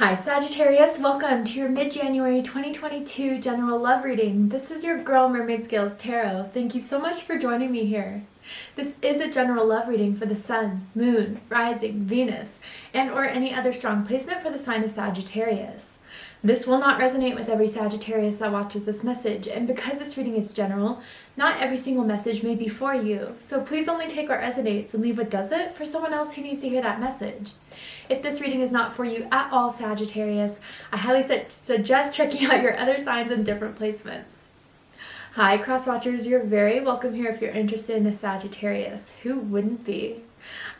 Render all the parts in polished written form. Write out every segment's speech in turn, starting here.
Hi Sagittarius, welcome to your mid-January 2022 general love reading. This is your girl Mermaid Scales Tarot. Thank you so much for joining me here. This is a general love reading for the Sun, Moon, Rising, Venus, and or any other strong placement for the sign of Sagittarius. This will not resonate with every Sagittarius that watches this message, and because this reading is general, not every single message may be for you. So please only take what resonates and leave what doesn't for someone else who needs to hear that message. If this reading is not for you at all, Sagittarius, I highly suggest checking out your other signs and different placements. Hi cross watchers, you're very welcome here if you're interested in a Sagittarius. Who wouldn't be?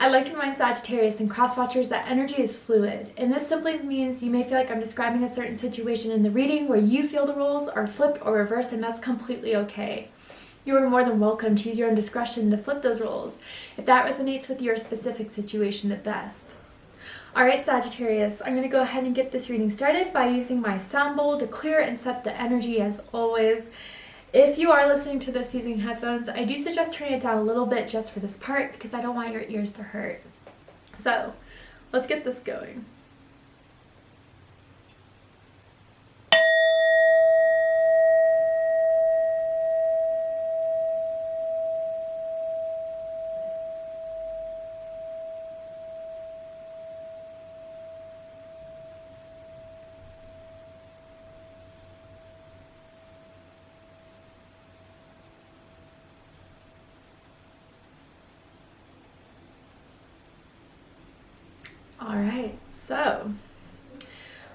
I'd like to remind Sagittarius and cross watchers that energy is fluid, and this simply means you may feel like I'm describing a certain situation in the reading where you feel the roles are flipped or reversed, and that's completely okay. You are more than welcome to use your own discretion to flip those roles if that resonates with your specific situation the best. Alright Sagittarius, I'm going to go ahead and get this reading started by using my sound bowl to clear and set the energy as always. If you are listening to this using headphones, I do suggest turning it down a little bit just for this part because I don't want your ears to hurt. So, let's get this going. Alright, so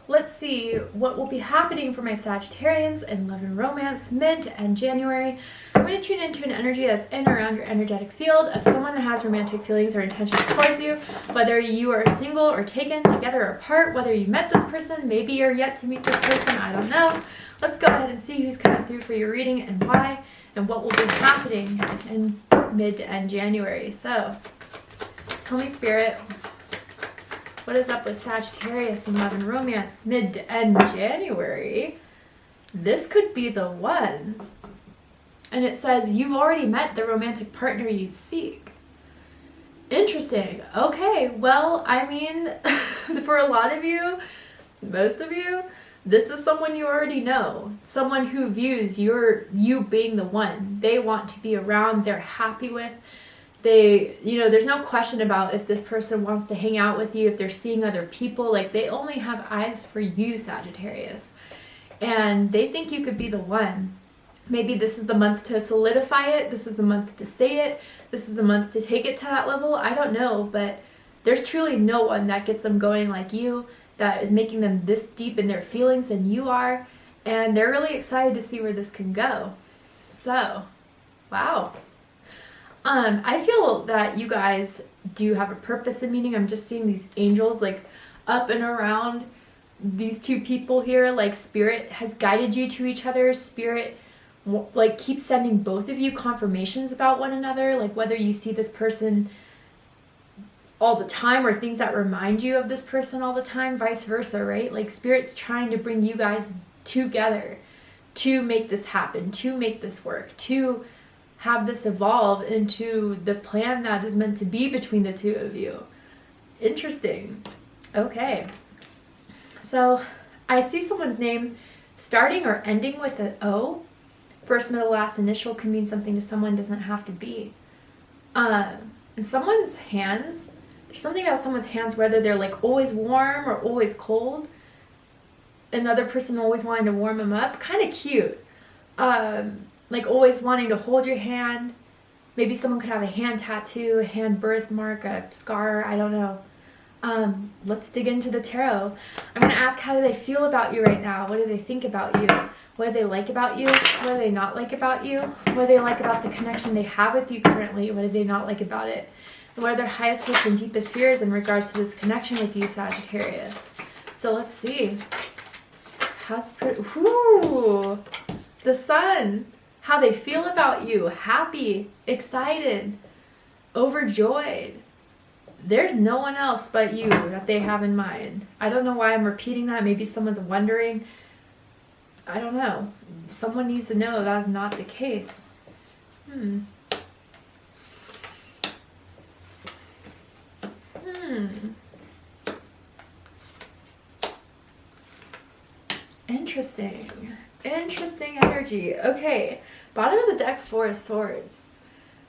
let's see what will be happening for my Sagittarians in love and romance mid to end January. I'm going to tune into an energy that's in or around your energetic field of someone that has romantic feelings or intentions towards you, whether you are single or taken, together or apart, whether you met this person, maybe you're yet to meet this person, I don't know. Let's go ahead and see who's coming through for your reading and why, and what will be happening in mid to end January. So, tell me Spirit, what is up with Sagittarius in love and romance mid to end January? This could be the one. And it says you've already met the romantic partner you'd seek. Interesting. Okay, well, I mean, for a lot of you, most of you, this is someone you already know. Someone who views you being the one they want to be around, they're happy with. There's no question about if this person wants to hang out with you, if they're seeing other people, like they only have eyes for you, Sagittarius. And they think you could be the one. Maybe this is the month to solidify it. This is the month to say it. This is the month to take it to that level. I don't know, but there's truly no one that gets them going like you, that is making them this deep in their feelings than you are. And they're really excited to see where this can go. So, wow. I feel that you guys do have a purpose and meaning. I'm just seeing these angels like up and around these two people here. Like Spirit has guided you to each other. Spirit like keeps sending both of you confirmations about one another. Like whether you see this person all the time or things that remind you of this person all the time, vice versa, right? Like Spirit's trying to bring you guys together to make this happen, to make this work, to have this evolve into the plan that is meant to be between the two of you. Interesting. Okay. So I see someone's name starting or ending with an O. First, middle, last initial can mean something to someone, doesn't have to be. In someone's hands, there's something about someone's hands, whether they're like always warm or always cold. Another person always wanting to warm them up. Kind of cute. Like always wanting to hold your hand. Maybe someone could have a hand tattoo, a hand birthmark, a scar, I don't know. Let's dig into the tarot. I'm going to ask, how do they feel about you right now? What do they think about you? What do they like about you? What do they not like about you? What do they like about the connection they have with you currently? What do they not like about it? And what are their highest hopes and deepest fears in regards to this connection with you, Sagittarius? So let's see. Ooh, the Sun. How they feel about you. Happy, excited, overjoyed. There's no one else but you that they have in mind. I don't know why I'm repeating that. Maybe someone's wondering. I don't know. Someone needs to know that's not the case. Interesting. Interesting energy. Okay. Bottom of the deck, Four of Swords.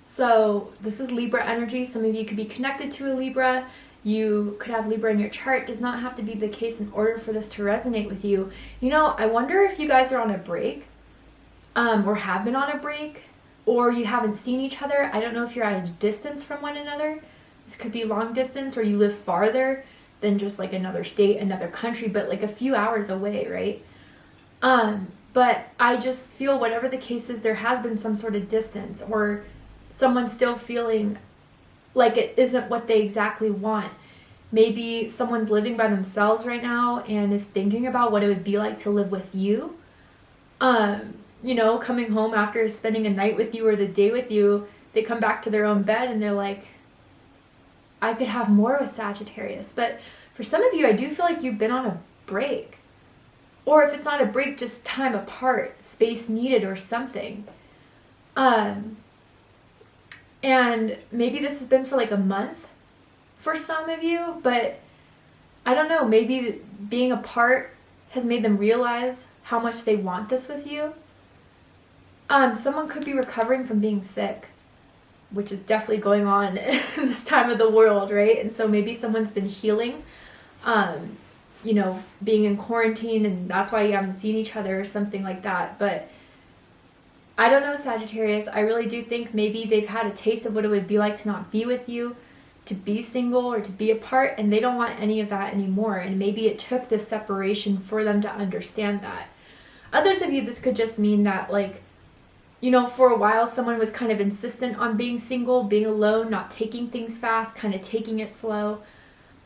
So this is Libra energy. Some of you could be connected to a Libra. You could have Libra in your chart. Does not have to be the case in order for this to resonate with you. You know, I wonder if you guys are on a break, or have been on a break, or you haven't seen each other. I don't know if you're at a distance from one another. This could be long distance, or you live farther than just like another state, another country, but like a few hours away, right? But I just feel whatever the case is, there has been some sort of distance, or someone still feeling like it isn't what they exactly want. Maybe someone's living by themselves right now and is thinking about what it would be like to live with you. You know, coming home after spending a night with you or the day with you, they come back to their own bed and they're like, I could have more with Sagittarius. But for some of you, I do feel like you've been on a break. Or if it's not a break, just time apart, space needed or something. And maybe this has been for like a month for some of you, but I don't know, maybe being apart has made them realize how much they want this with you. Someone could be recovering from being sick, which is definitely going on in this time of the world, right? And so maybe someone's been healing, you know, being in quarantine, and that's why you haven't seen each other or something like that. But I don't know, Sagittarius. I really do think maybe they've had a taste of what it would be like to not be with you, to be single or to be apart, and they don't want any of that anymore. And maybe it took this separation for them to understand that. Others of you, this could just mean that, like, you know, for a while someone was kind of insistent on being single, being alone, not taking things fast, kind of taking it slow.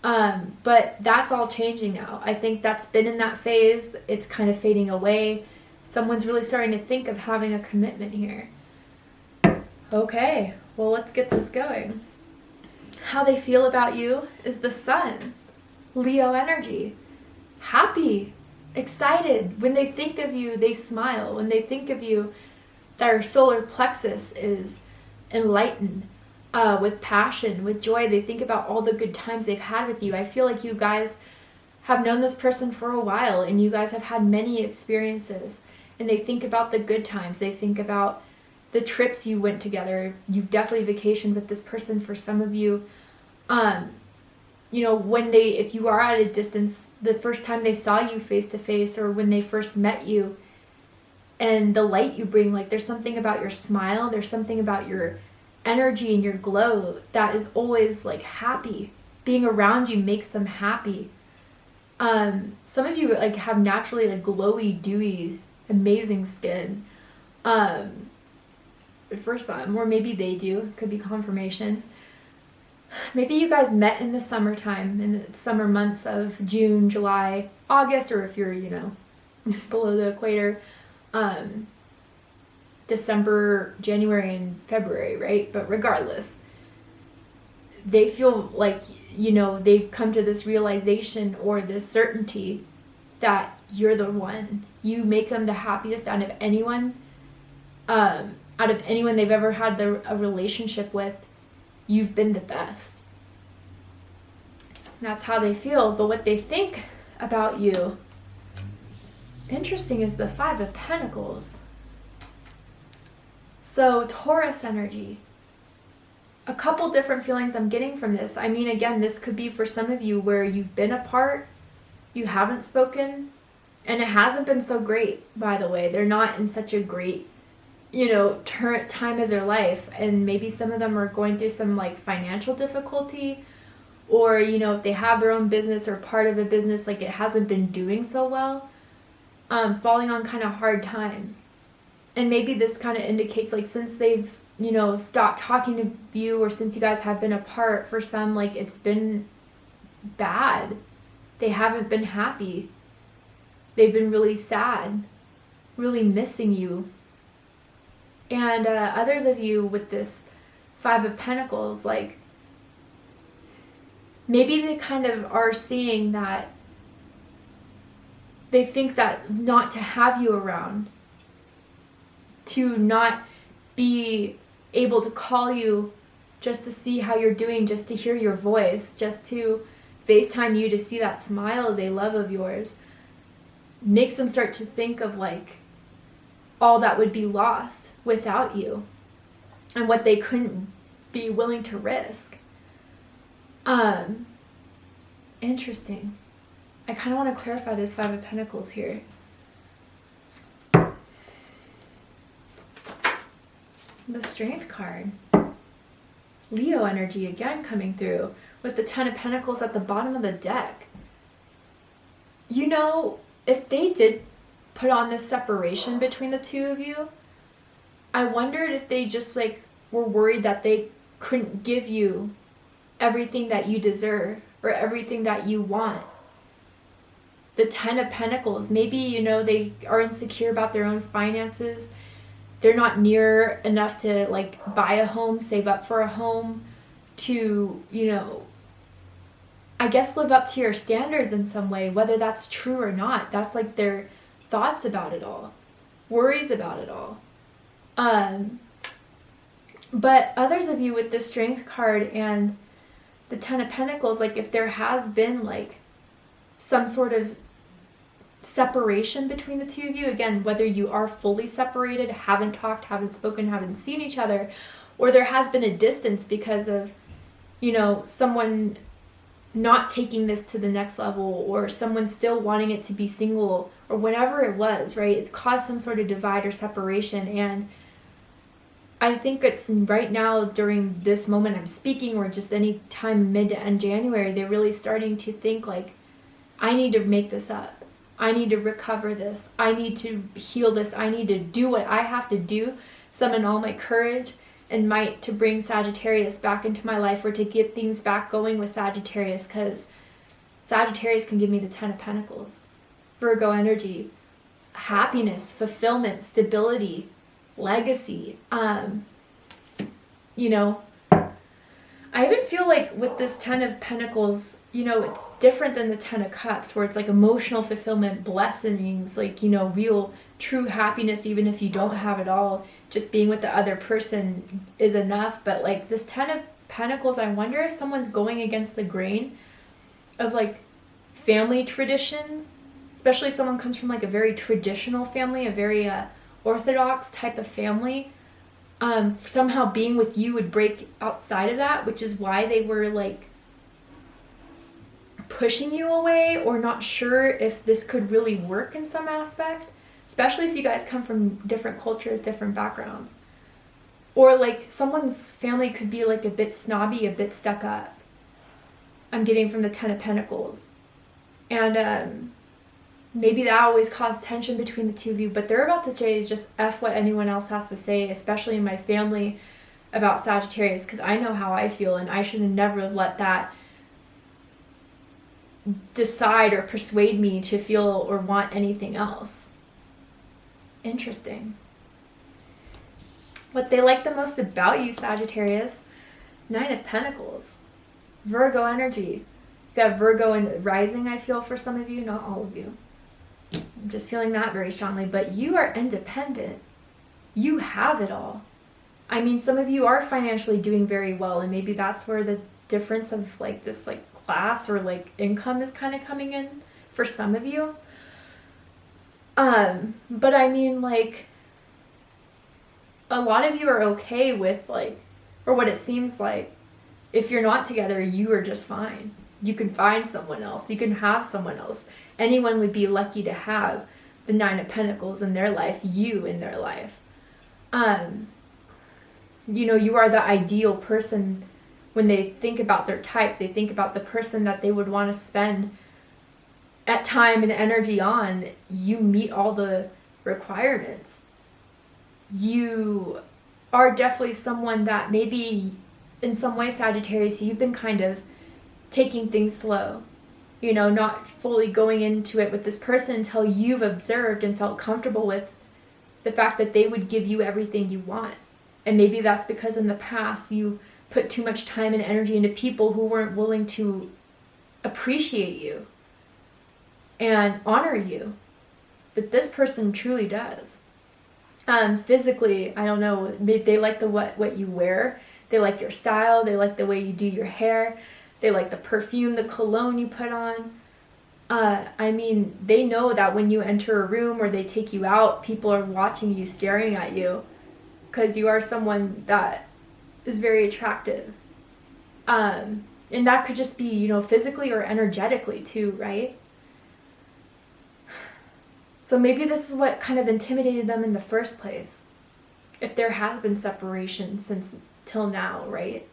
But that's all changing now. I think that's been in that phase. It's kind of fading away. Someone's really starting to think of having a commitment here. Okay, well, let's get this going. How they feel about you is the Sun. Leo energy. Happy, excited. When they think of you, they smile. When they think of you, their solar plexus is enlightened, with passion, with joy. They think about all the good times they've had with you. I feel like you guys have known this person for a while, and you guys have had many experiences. And they think about the good times. They think about the trips you went together. You've definitely vacationed with this person for some of you. You know, if you are at a distance, the first time they saw you face to face, or when they first met you, and the light you bring, like, there's something about your smile, there's something about your energy and your glow that is always like happy. Being around you makes them happy. Some of you like have naturally like glowy, dewy, amazing skin. For some, or maybe they do, could be confirmation. Maybe you guys met in the summertime, in the summer months of June, July, August, or if you're, you know, below the equator, December, January, and February, right? But regardless, they feel like, you know, they've come to this realization or this certainty that you're the one. You make them the happiest out of anyone, they've ever had a relationship with. You've been the best. That's how they feel. But what they think about you, interesting, is the Five of Pentacles. So Taurus energy. A couple different feelings I'm getting from this. I mean, again, this could be for some of you where you've been apart, you haven't spoken, and it hasn't been so great, by the way. They're not in such a great, you know, time of their life. And maybe some of them are going through some like financial difficulty, or, you know, if they have their own business or part of a business, like it hasn't been doing so well, falling on kind of hard times. And maybe this kind of indicates, like, since they've, you know, stopped talking to you, or since you guys have been apart, for some, like, it's been bad. They haven't been happy. They've been really sad, really missing you. And others of you with this Five of Pentacles, like, maybe they kind of are seeing that they think that not to have you around, to not be able to call you just to see how you're doing, just to hear your voice, just to FaceTime you to see that smile they love of yours. makes them start to think of like all that would be lost without you and what they couldn't be willing to risk. Interesting. I kind of want to clarify this Five of Pentacles here. The Strength card. Leo energy again coming through with the Ten of Pentacles at the bottom of the deck. You know, if they did put on this separation between the two of you, I wondered if they just like were worried that they couldn't give you everything that you deserve or everything that you want. The Ten of Pentacles, maybe, you know, they are insecure about their own finances. They're not near enough to like buy a home, save up for a home, to, you know, I guess live up to your standards in some way, whether that's true or not. That's like their thoughts about it all, worries about it all. But others of you with the Strength card and the Ten of Pentacles, like if there has been like some sort of separation between the two of you, again, whether you are fully separated, haven't talked, haven't spoken, haven't seen each other, or there has been a distance because of, you know, someone not taking this to the next level, or someone still wanting it to be single, or whatever it was, right? It's caused some sort of divide or separation. And I think it's right now during this moment I'm speaking, or just any time mid to end January, they're really starting to think like, I need to make this up. I need to recover this. I need to heal this. I need to do what I have to do, summon all my courage and might to bring Sagittarius back into my life, or to get things back going with Sagittarius, because Sagittarius can give me the Ten of Pentacles. Virgo energy, happiness, fulfillment, stability, legacy. You know, I even feel like with this Ten of Pentacles, you know, it's different than the Ten of Cups, where it's like emotional fulfillment, blessings, like, you know, real true happiness, even if you don't have it all. Just being with the other person is enough. But like this Ten of Pentacles, I wonder if someone's going against the grain of like family traditions, especially someone comes from like a very traditional family, a very orthodox type of family. Somehow being with you would break outside of that, which is why they were like pushing you away, or not sure if this could really work in some aspect, especially if you guys come from different cultures, different backgrounds. Or like someone's family could be like a bit snobby, a bit stuck up. I'm getting from the Ten of Pentacles. And maybe that always caused tension between the two of you, but they're about to say just F what anyone else has to say, especially in my family, about Sagittarius, because I know how I feel, and I should have never have let that decide or persuade me to feel or want anything else. Interesting. What they like the most about you, Sagittarius, Nine of Pentacles, Virgo energy. You got Virgo and rising, I feel, for some of you, not all of you. I'm just feeling that very strongly, but you are independent. You have it all. I mean, some of you are financially doing very well, and maybe that's where the difference of like this like class or like income is kind of coming in for some of you. But I mean, like, a lot of you are okay with like, or what it seems like, if you're not together, you are just fine. You can find someone else. You can have someone else. Anyone would be lucky to have the Nine of Pentacles in their life, you in their life. You know, you are the ideal person. When they think about their type, they think about the person that they would want to spend at time and energy on. You meet all the requirements. You are definitely someone that maybe in some way, Sagittarius, you've been kind of taking things slow, you know, not fully going into it with this person until you've observed and felt comfortable with the fact that they would give you everything you want. And maybe that's because in the past you put too much time and energy into people who weren't willing to appreciate you and honor you. But this person truly does. Physically, I don't know, they like the what you wear. They like your style. They like the way you do your hair. They like the perfume, the cologne you put on. I mean, they know that when you enter a room or they take you out, people are watching you, staring at you, because you are someone that is very attractive. And that could just be, you know, physically or energetically too, right? So maybe this is what kind of intimidated them in the first place. If there has been separation since till now, right?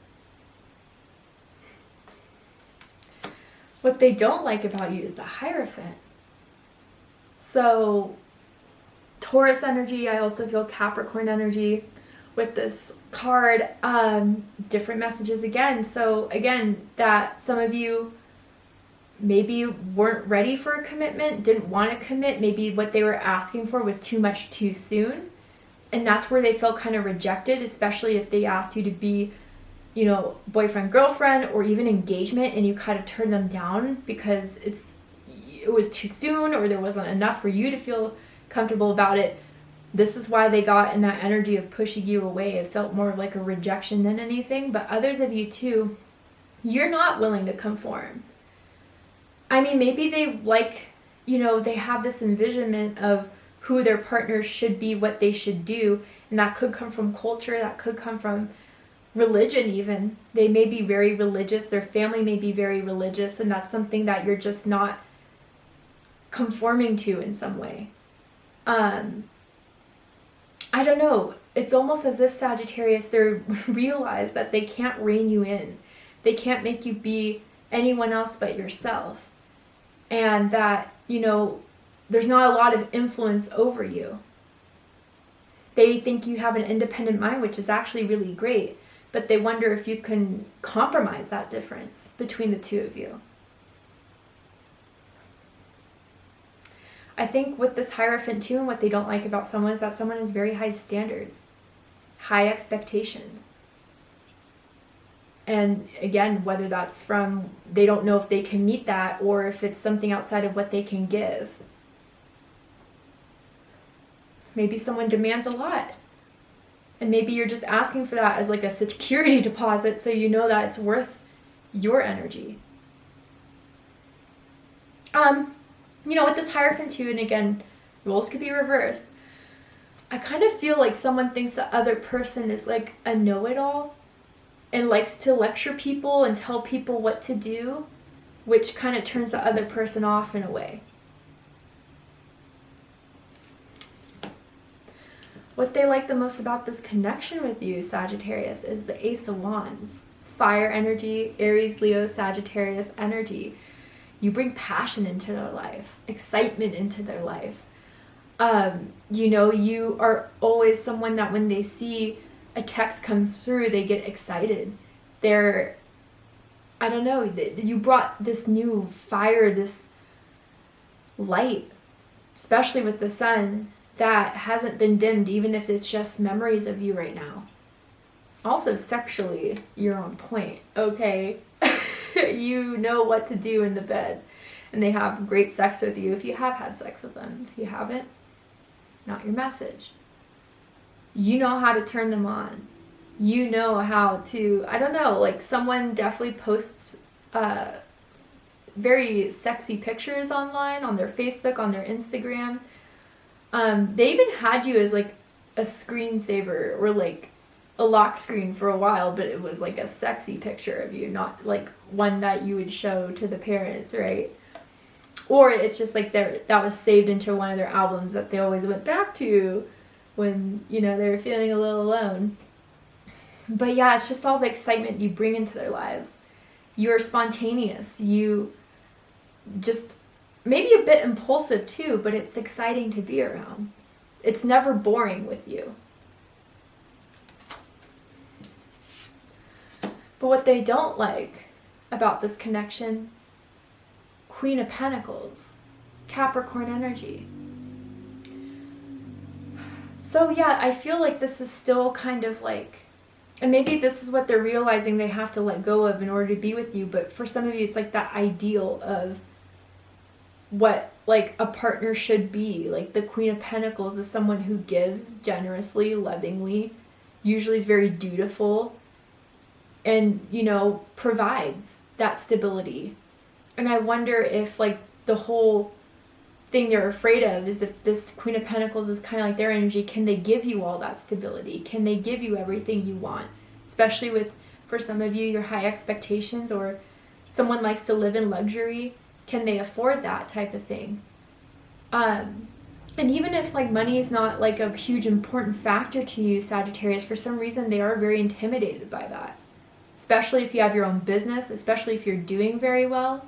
What they don't like about you is the Hierophant. So Taurus energy, I also feel Capricorn energy with this card. Different messages again. So again, that some of you maybe weren't ready for a commitment, didn't want to commit. Maybe what they were asking for was too much too soon. And that's where they felt kind of rejected, especially if they asked you to be, you know, boyfriend, girlfriend, or even engagement, and you kind of turn them down because it was too soon or there wasn't enough for you to feel comfortable about it. This is why they got in that energy of pushing you away. It felt more like a rejection than anything. But others of you too, you're not willing to conform. I mean, maybe they like, you know, they have this envisionment of who their partners should be, what they should do. And that could come from culture, that could come from religion even. They may be very religious, their family may be very religious, and that's something that you're just not conforming to in some way. I don't know. It's almost as if Sagittarius, they realize that they can't rein you in. They can't make you be anyone else but yourself. And that, you know, there's not a lot of influence over you. They think you have an independent mind, which is actually really great. But they wonder if you can compromise that difference between the two of you. I think with this Hierophant too, and what they don't like about someone is that someone has very high standards, high expectations. And again, whether that's from, they don't know if they can meet that or if it's something outside of what they can give. Maybe someone demands a lot. And maybe you're just asking for that as like a security deposit so you know that it's worth your energy. You know, with this Hierophant too, and again, roles could be reversed. I kind of feel like someone thinks the other person is like a know-it-all and likes to lecture people and tell people what to do, which kind of turns the other person off in a way. What they like the most about this connection with you, Sagittarius, is the Ace of Wands. Fire energy, Aries, Leo, Sagittarius energy. You bring passion into their life, excitement into their life. You know, you are always someone that when they see a text comes through, they get excited. I don't know, you brought this new fire, this light, especially with the sun, that hasn't been dimmed, even if it's just memories of you right now. Also, sexually, you're on point, okay? You know what to do in the bed. And they have great sex with you if you have had sex with them. If you haven't, not your message. You know how to turn them on. You know how to, I don't know, like someone definitely posts very sexy pictures online, on their Facebook, on their Instagram. They even had you as like a screensaver or like a lock screen for a while, but it was like a sexy picture of you, not like one that you would show to the parents, right? Or it's just like that was saved into one of their albums that they always went back to when, you know, they were feeling a little alone. But yeah, it's just all the excitement you bring into their lives. You're spontaneous. You just maybe a bit impulsive too, but it's exciting to be around. It's never boring with you. But what they don't like about this connection, Queen of Pentacles, Capricorn energy. So yeah, I feel like this is still kind of like, and maybe this is what they're realizing they have to let go of in order to be with you, but for some of you it's like that ideal of what like a partner should be. Like the Queen of Pentacles is someone who gives generously, lovingly, usually is very dutiful, and, you know, provides that stability. And I wonder if like the whole thing they're afraid of is if this Queen of Pentacles is kind of like their energy, can they give you all that stability? Can they give you everything you want? Especially with, for some of you, your high expectations, or someone likes to live in luxury. Can they afford that type of thing? And even if like money is not like a huge important factor to you, Sagittarius, for some reason they are very intimidated by that. Especially if you have your own business, especially if you're doing very well,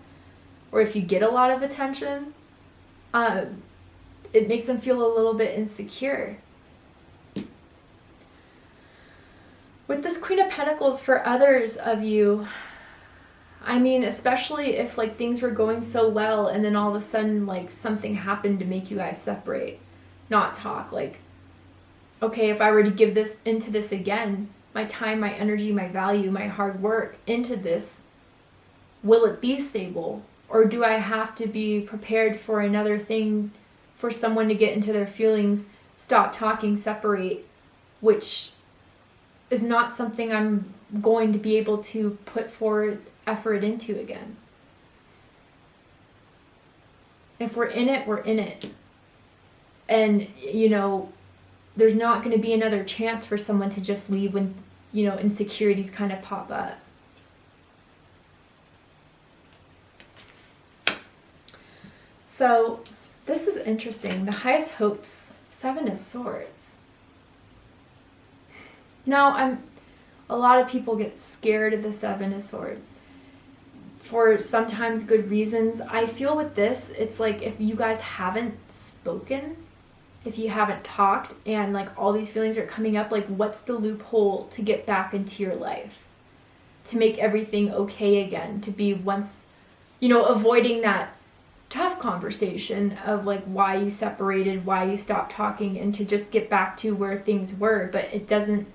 or if you get a lot of attention, it makes them feel a little bit insecure. With this Queen of Pentacles, for others of you, I mean, especially if like things were going so well and then all of a sudden like something happened to make you guys separate, not talk, like, okay, if I were to give this into this again, my time, my energy, my value, my hard work into this, will it be stable? Or do I have to be prepared for another thing, for someone to get into their feelings, stop talking, separate, which is not something I'm going to be able to put forward effort into again. If we're in it, we're in it. And, you know, there's not going to be another chance for someone to just leave when, you know, insecurities kind of pop up. So this is interesting. The highest hopes, 7 of Swords. Now, a lot of people get scared of the 7 of Swords for sometimes good reasons. I feel with this, it's like if you guys haven't spoken, if you haven't talked, and like all these feelings are coming up, like what's the loophole to get back into your life? To make everything okay again, to be once, you know, avoiding that tough conversation of like why you separated, why you stopped talking, and to just get back to where things were. But it doesn't,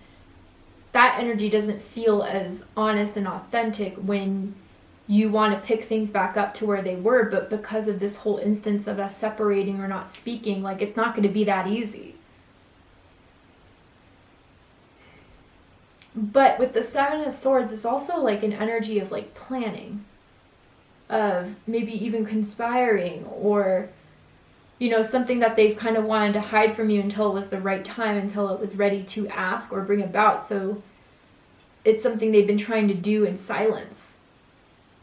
that energy doesn't feel as honest and authentic when you want to pick things back up to where they were. But because of this whole instance of us separating or not speaking, like it's not going to be that easy. But with the 7 of Swords, it's also like an energy of like planning, of maybe even conspiring, or, you know, something that they've kind of wanted to hide from you until it was the right time, until it was ready to ask or bring about. So it's something they've been trying to do in silence.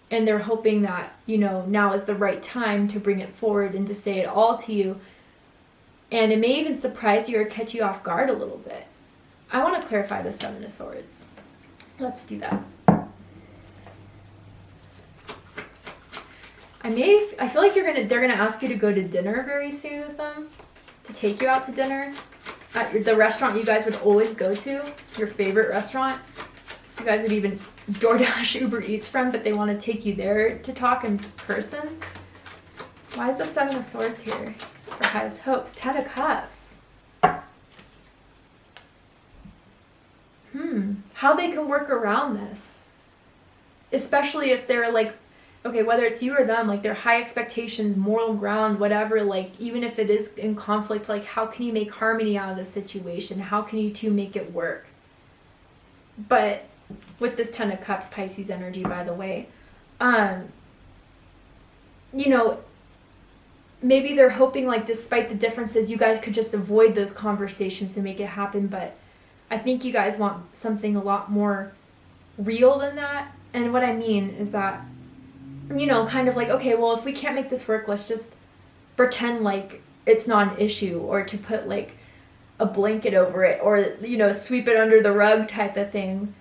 And they're hoping that, you know, now is the right time to bring it forward and to say it all to you. And it may even surprise you or catch you off guard a little bit. I want to clarify the 7 of Swords. Let's do that. I feel like they're gonna ask you to go to dinner very soon with them, to take you out to dinner at the restaurant you guys would always go to, your favorite restaurant. You guys would even DoorDash, Uber Eats from, but they want to take you there to talk in person. Why is the 7 of Swords here for highest hopes? 10 of Cups. How they can work around this, especially if they're like, okay, whether it's you or them, like their high expectations, moral ground, whatever, like even if it is in conflict, like how can you make harmony out of the situation? How can you two make it work? But with this 10 of Cups, Pisces energy, by the way, you know, maybe they're hoping like despite the differences, you guys could just avoid those conversations to make it happen. But I think you guys want something a lot more real than that. And what I mean is that, you know, kind of like, okay, well, if we can't make this work, let's just pretend like it's not an issue, or to put like a blanket over it, or, you know, sweep it under the rug type of thing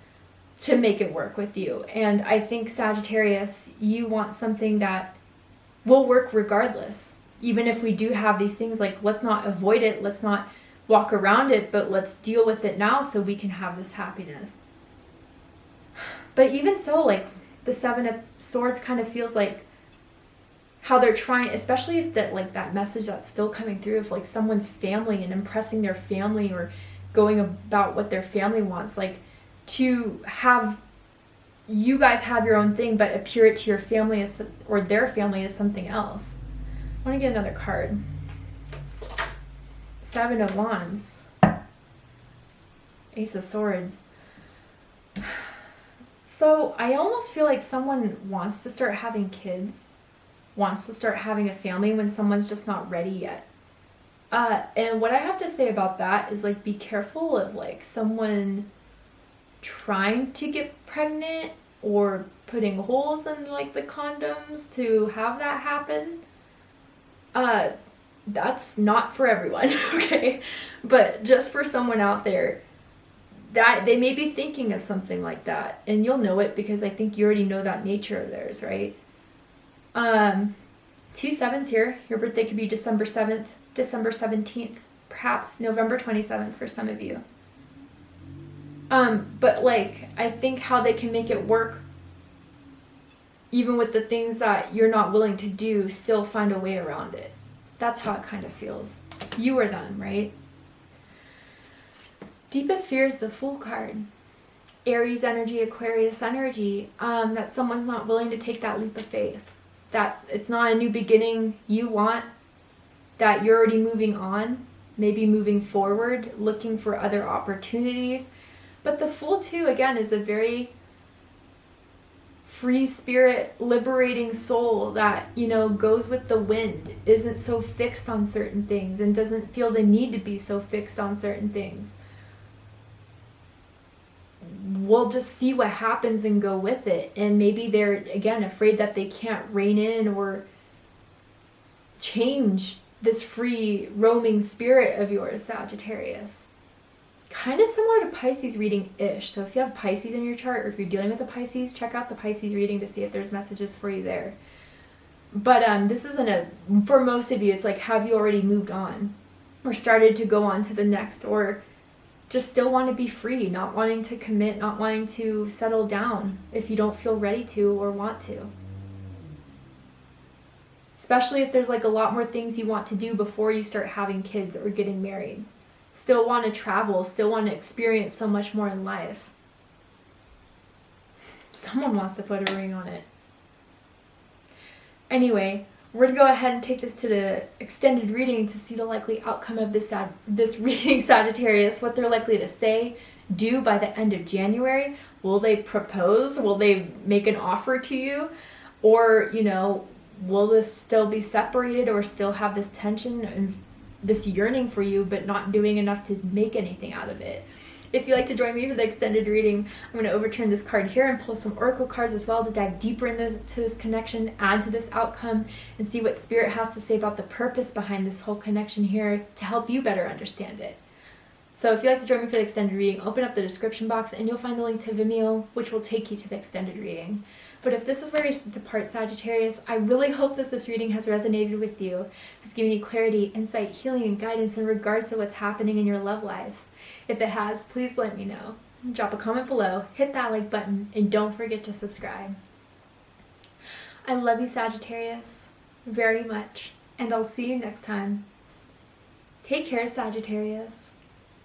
to make it work with you. And I think, Sagittarius, you want something that will work regardless. Even if we do have these things, like let's not avoid it, let's not walk around it, but let's deal with it now so we can have this happiness. But even so, like the 7 of Swords kind of feels like how they're trying, especially if that message that's still coming through of like someone's family and impressing their family, or going about what their family wants, like to have you guys have your own thing but appear it to your family as, or their family, as something else. I want to get another card. 7 of Wands. Ace of Swords. So I almost feel like someone wants to start having kids, wants to start having a family when someone's just not ready yet. And what I have to say about that is, like, be careful of, like, someone trying to get pregnant or putting holes in, like, the condoms to have that happen. That's not for everyone, okay? But just for someone out there, that they may be thinking of something like that, and you'll know it because I think you already know that nature of theirs, right? 2 sevens here. Your birthday could be December 7th, December 17th, perhaps November 27th for some of you. But, like, I think how they can make it work, even with the things that you're not willing to do, still find a way around it. That's how it kind of feels. You or them, right? Deepest fear is the Fool card. Aries energy, Aquarius energy, that someone's not willing to take that leap of faith. It's not a new beginning you want, that you're already moving on, maybe moving forward, looking for other opportunities. But the Fool too, again, is a very free spirit, liberating soul that, you know, goes with the wind, isn't so fixed on certain things and doesn't feel the need to be so fixed on certain things. We'll just see what happens and go with it. And maybe they're, again, afraid that they can't rein in or change this free roaming spirit of yours, Sagittarius. Kind of similar to Pisces reading-ish. So if you have Pisces in your chart, or if you're dealing with a Pisces, check out the Pisces reading to see if there's messages for you there. But this isn't for most of you, it's like, have you already moved on? Or started to go on to the next? Or just still want to be free, not wanting to commit, not wanting to settle down if you don't feel ready to or want to. Especially if there's, like, a lot more things you want to do before you start having kids or getting married. Still want to travel, still want to experience so much more in life. Someone wants to put a ring on it. Anyway, we're going to go ahead and take this to the extended reading to see the likely outcome of this reading, Sagittarius, what they're likely to say, do by the end of January. Will they propose? Will they make an offer to you? Or, you know, will this still be separated or still have this tension and this yearning for you, but not doing enough to make anything out of it? If you'd like to join me for the extended reading, I'm going to overturn this card here and pull some oracle cards as well to dive deeper into this connection, add to this outcome, and see what Spirit has to say about the purpose behind this whole connection here to help you better understand it. So if you'd like to join me for the extended reading, open up the description box and you'll find the link to Vimeo, which will take you to the extended reading. But if this is where you depart, Sagittarius, I really hope that this reading has resonated with you, has given you clarity, insight, healing, and guidance in regards to what's happening in your love life. If it has, please let me know. Drop a comment below, hit that like button, and don't forget to subscribe. I love you, Sagittarius, very much, and I'll see you next time. Take care, Sagittarius.